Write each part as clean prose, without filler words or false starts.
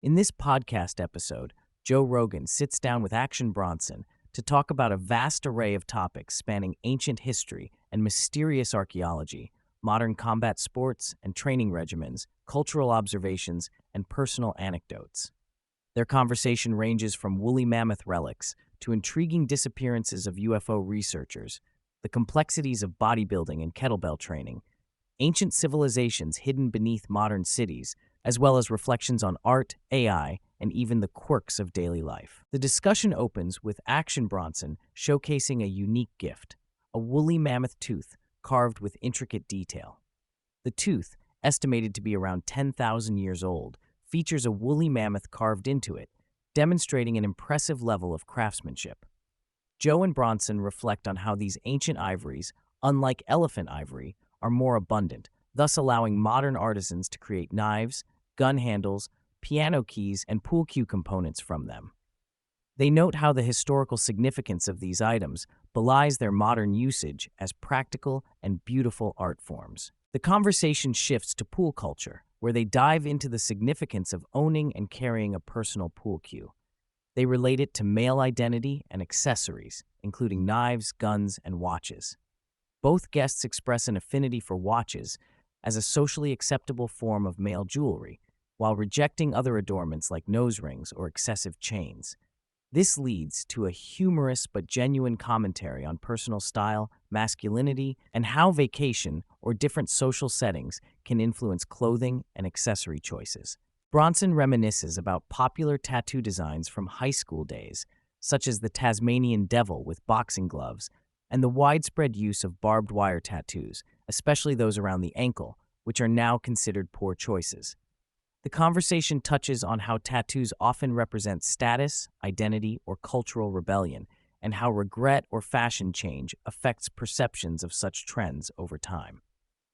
In this podcast episode, Joe Rogan sits down with Action Bronson to talk about a vast array of topics spanning ancient history and mysterious archaeology, modern combat sports and training regimens, cultural observations, and personal anecdotes. Their conversation ranges from woolly mammoth relics to intriguing disappearances of UFO researchers, the complexities of bodybuilding and kettlebell training, ancient civilizations hidden beneath modern cities, as well as reflections on art, AI, and even the quirks of daily life. The discussion opens with Action Bronson showcasing a unique gift, a woolly mammoth tooth carved with intricate detail. The tooth, estimated to be around 10,000 years old, features a woolly mammoth carved into it, demonstrating an impressive level of craftsmanship. Joe and Bronson reflect on how these ancient ivories, unlike elephant ivory, are more abundant, thus allowing modern artisans to create knives, gun handles, piano keys, and pool cue components from them. They note how the historical significance of these items belies their modern usage as practical and beautiful art forms. The conversation shifts to pool culture, where they dive into the significance of owning and carrying a personal pool cue. They relate it to male identity and accessories, including knives, guns, and watches. Both guests express an affinity for watches as a socially acceptable form of male jewelry, while rejecting other adornments like nose rings or excessive chains. This leads to a humorous but genuine commentary on personal style, masculinity, and how vacation or different social settings can influence clothing and accessory choices. Bronson reminisces about popular tattoo designs from high school days, such as the Tasmanian devil with boxing gloves, and the widespread use of barbed wire tattoos, especially those around the ankle, which are now considered poor choices. The conversation touches on how tattoos often represent status, identity, or cultural rebellion, and how regret or fashion change affects perceptions of such trends over time.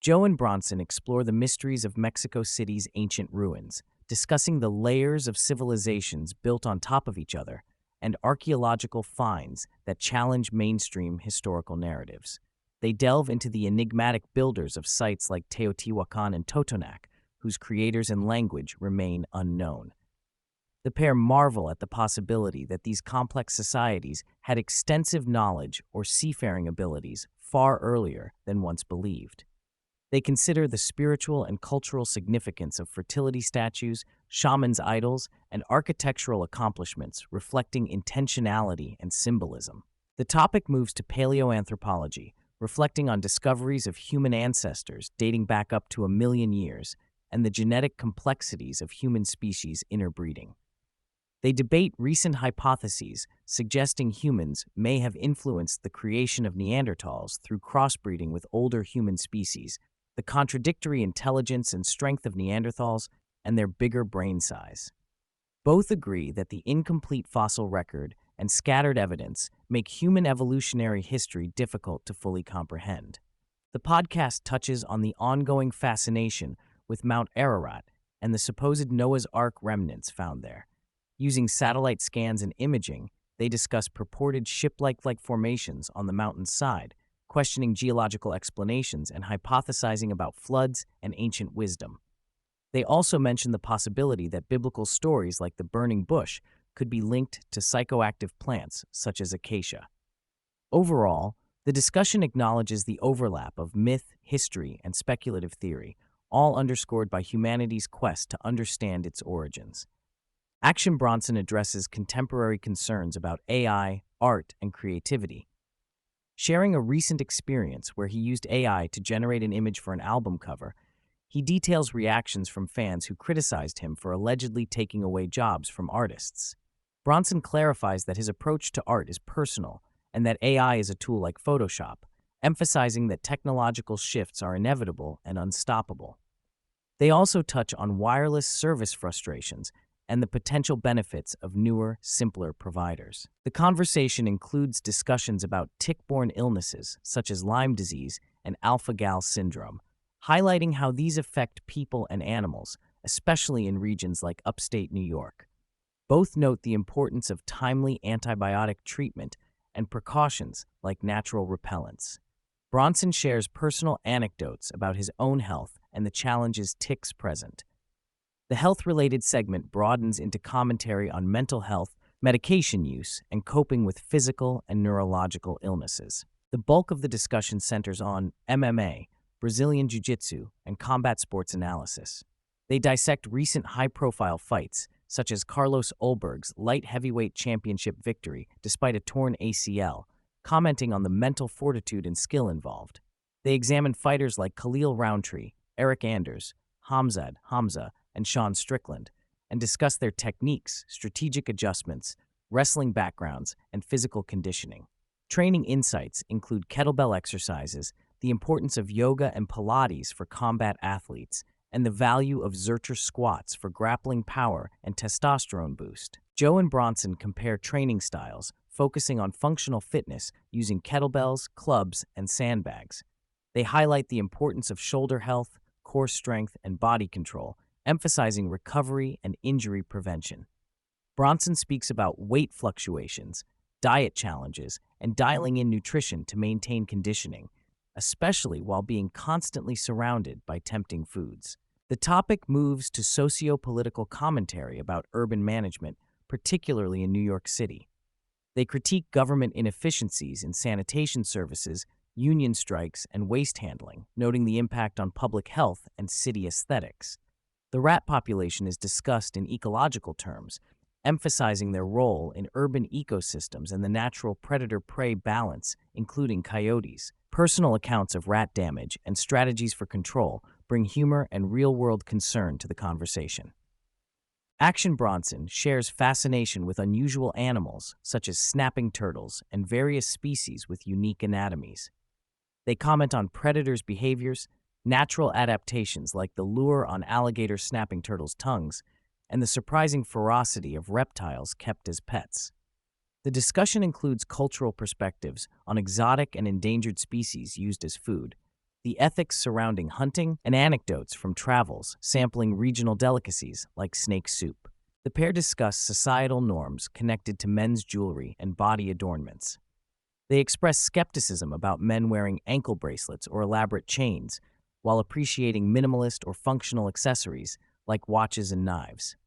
Joe and Bronson explore the mysteries of Mexico City's ancient ruins, discussing the layers of civilizations built on top of each other and archaeological finds that challenge mainstream historical narratives. They delve into the enigmatic builders of sites like Teotihuacan and Totonac, whose creators and language remain unknown. The pair marvel at the possibility that these complex societies had extensive knowledge or seafaring abilities far earlier than once believed. They consider the spiritual and cultural significance of fertility statues, shamans' idols, and architectural accomplishments reflecting intentionality and symbolism. The topic moves to paleoanthropology, reflecting on discoveries of human ancestors dating back up to 1 million years, and the genetic complexities of human species interbreeding. They debate recent hypotheses suggesting humans may have influenced the creation of Neanderthals through crossbreeding with older human species, the contradictory intelligence and strength of Neanderthals, and their bigger brain size. Both agree that the incomplete fossil record and scattered evidence make human evolutionary history difficult to fully comprehend. The podcast touches on the ongoing fascination with Mount Ararat and the supposed Noah's Ark remnants found there. Using satellite scans and imaging, they discuss purported ship-like formations on the mountain's side, questioning geological explanations and hypothesizing about floods and ancient wisdom. They also mention the possibility that biblical stories like the burning bush could be linked to psychoactive plants such as acacia. Overall, the discussion acknowledges the overlap of myth, history, and speculative theory, all underscored by humanity's quest to understand its origins. Action Bronson addresses contemporary concerns about AI, art, and creativity. Sharing a recent experience where he used AI to generate an image for an album cover, he details reactions from fans who criticized him for allegedly taking away jobs from artists. Bronson clarifies that his approach to art is personal and that AI is a tool like Photoshop, emphasizing that technological shifts are inevitable and unstoppable. They also touch on wireless service frustrations and the potential benefits of newer, simpler providers. The conversation includes discussions about tick-borne illnesses such as Lyme disease and alpha-gal syndrome, highlighting how these affect people and animals, especially in regions like upstate New York. Both note the importance of timely antibiotic treatment and precautions like natural repellents. Bronson shares personal anecdotes about his own health and the challenges ticks present. The health-related segment broadens into commentary on mental health, medication use, and coping with physical and neurological illnesses. The bulk of the discussion centers on MMA, Brazilian Jiu-Jitsu, and combat sports analysis. They dissect recent high-profile fights, such as Carlos Ulberg's light heavyweight championship victory despite a torn ACL, commenting on the mental fortitude and skill involved. They examine fighters like Khalil Rountree, Eric Anders, Hamza, and Sean Strickland, and discuss their techniques, strategic adjustments, wrestling backgrounds, and physical conditioning. Training insights include kettlebell exercises, the importance of yoga and Pilates for combat athletes, and the value of Zercher squats for grappling power and testosterone boost. Joe and Bronson compare training styles, focusing on functional fitness using kettlebells, clubs, and sandbags. They highlight the importance of shoulder health, core strength, and body control, emphasizing recovery and injury prevention. Bronson speaks about weight fluctuations, diet challenges, and dialing in nutrition to maintain conditioning, especially while being constantly surrounded by tempting foods. The topic moves to socio-political commentary about urban management, particularly in New York City. They critique government inefficiencies in sanitation services, union strikes, and waste handling, noting the impact on public health and city aesthetics. The rat population is discussed in ecological terms, emphasizing their role in urban ecosystems and the natural predator-prey balance, including coyotes. Personal accounts of rat damage and strategies for control bring humor and real-world concern to the conversation. Action Bronson shares fascination with unusual animals, such as snapping turtles and various species with unique anatomies. They comment on predators' behaviors, natural adaptations like the lure on alligator snapping turtles' tongues, and the surprising ferocity of reptiles kept as pets. The discussion includes cultural perspectives on exotic and endangered species used as food, the ethics surrounding hunting, and anecdotes from travels sampling regional delicacies like snake soup. The pair discuss societal norms connected to men's jewelry and body adornments. They express skepticism about men wearing ankle bracelets or elaborate chains, while appreciating minimalist or functional accessories like watches and knives.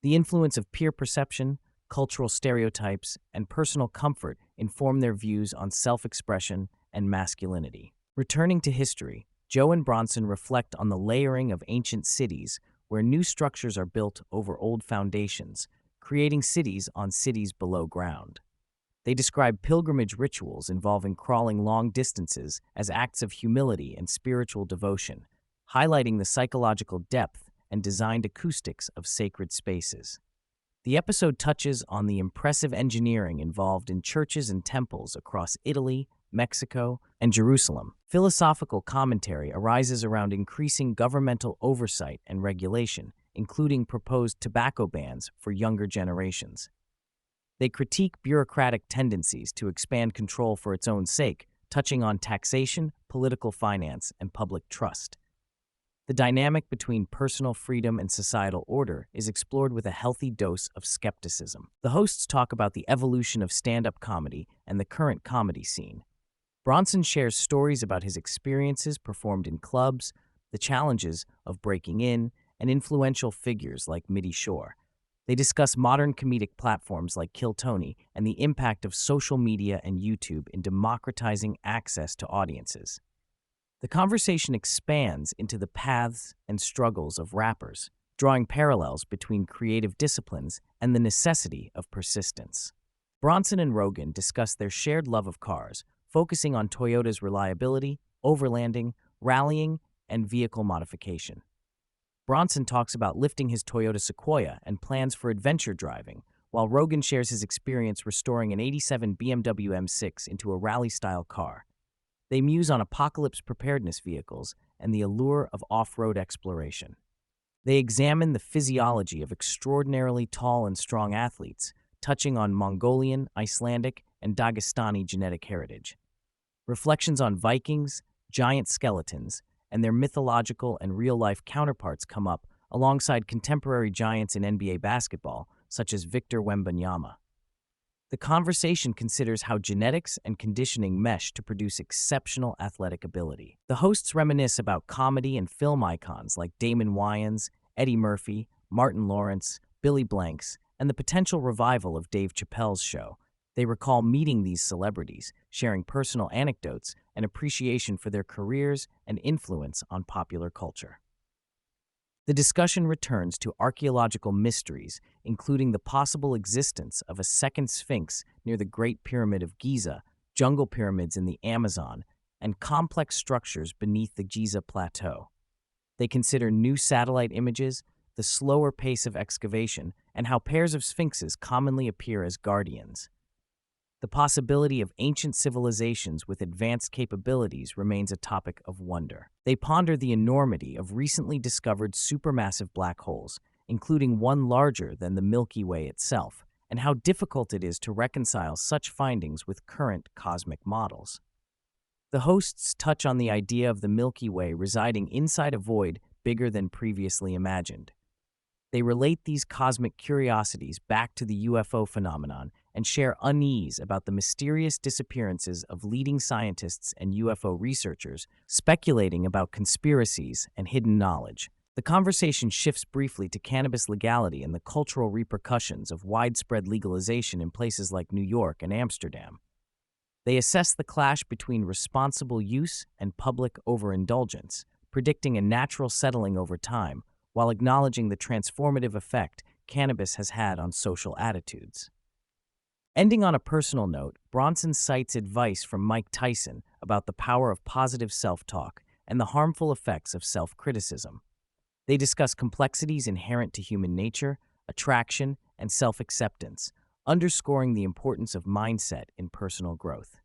The influence of peer perception, cultural stereotypes, and personal comfort inform their views on self-expression and masculinity. Returning to history, Joe and Bronson reflect on the layering of ancient cities where new structures are built over old foundations, creating cities on cities below ground. They describe pilgrimage rituals involving crawling long distances as acts of humility and spiritual devotion, highlighting the psychological depth and designed acoustics of sacred spaces. The episode touches on the impressive engineering involved in churches and temples across Italy, Mexico, and Jerusalem. Philosophical commentary arises around increasing governmental oversight and regulation, including proposed tobacco bans for younger generations. They critique bureaucratic tendencies to expand control for its own sake, touching on taxation, political finance, and public trust. The dynamic between personal freedom and societal order is explored with a healthy dose of skepticism. The hosts talk about the evolution of stand-up comedy and the current comedy scene. Bronson shares stories about his experiences performed in clubs, the challenges of breaking in, and influential figures like Mitty Shore. They discuss modern comedic platforms like Kill Tony and the impact of social media and YouTube in democratizing access to audiences. The conversation expands into the paths and struggles of rappers, drawing parallels between creative disciplines and the necessity of persistence. Bronson and Rogan discuss their shared love of cars, focusing on Toyota's reliability, overlanding, rallying, and vehicle modification. Bronson talks about lifting his Toyota Sequoia and plans for adventure driving, while Rogan shares his experience restoring an '87 BMW M6 into a rally-style car. They muse on apocalypse preparedness vehicles and the allure of off-road exploration. They examine the physiology of extraordinarily tall and strong athletes, touching on Mongolian, Icelandic, and Dagestani genetic heritage. Reflections on Vikings, giant skeletons, and their mythological and real-life counterparts come up alongside contemporary giants in NBA basketball, such as Victor Wembanyama. The conversation considers how genetics and conditioning mesh to produce exceptional athletic ability. The hosts reminisce about comedy and film icons like Damon Wayans, Eddie Murphy, Martin Lawrence, Billy Blanks, and the potential revival of Dave Chappelle's show. They recall meeting these celebrities, sharing personal anecdotes and appreciation for their careers and influence on popular culture. The discussion returns to archaeological mysteries, including the possible existence of a second Sphinx near the Great Pyramid of Giza, jungle pyramids in the Amazon, and complex structures beneath the Giza Plateau. They consider new satellite images, the slower pace of excavation, and how pairs of sphinxes commonly appear as guardians. The possibility of ancient civilizations with advanced capabilities remains a topic of wonder. They ponder the enormity of recently discovered supermassive black holes, including one larger than the Milky Way itself, and how difficult it is to reconcile such findings with current cosmic models. The hosts touch on the idea of the Milky Way residing inside a void bigger than previously imagined. They relate these cosmic curiosities back to the UFO phenomenon and share unease about the mysterious disappearances of leading scientists and UFO researchers, speculating about conspiracies and hidden knowledge. The conversation shifts briefly to cannabis legality and the cultural repercussions of widespread legalization in places like New York and Amsterdam. They assess the clash between responsible use and public overindulgence, predicting a natural settling over time, while acknowledging the transformative effect cannabis has had on social attitudes. Ending on a personal note, Bronson cites advice from Mike Tyson about the power of positive self-talk and the harmful effects of self-criticism. They discuss complexities inherent to human nature, attraction, and self-acceptance, underscoring the importance of mindset in personal growth.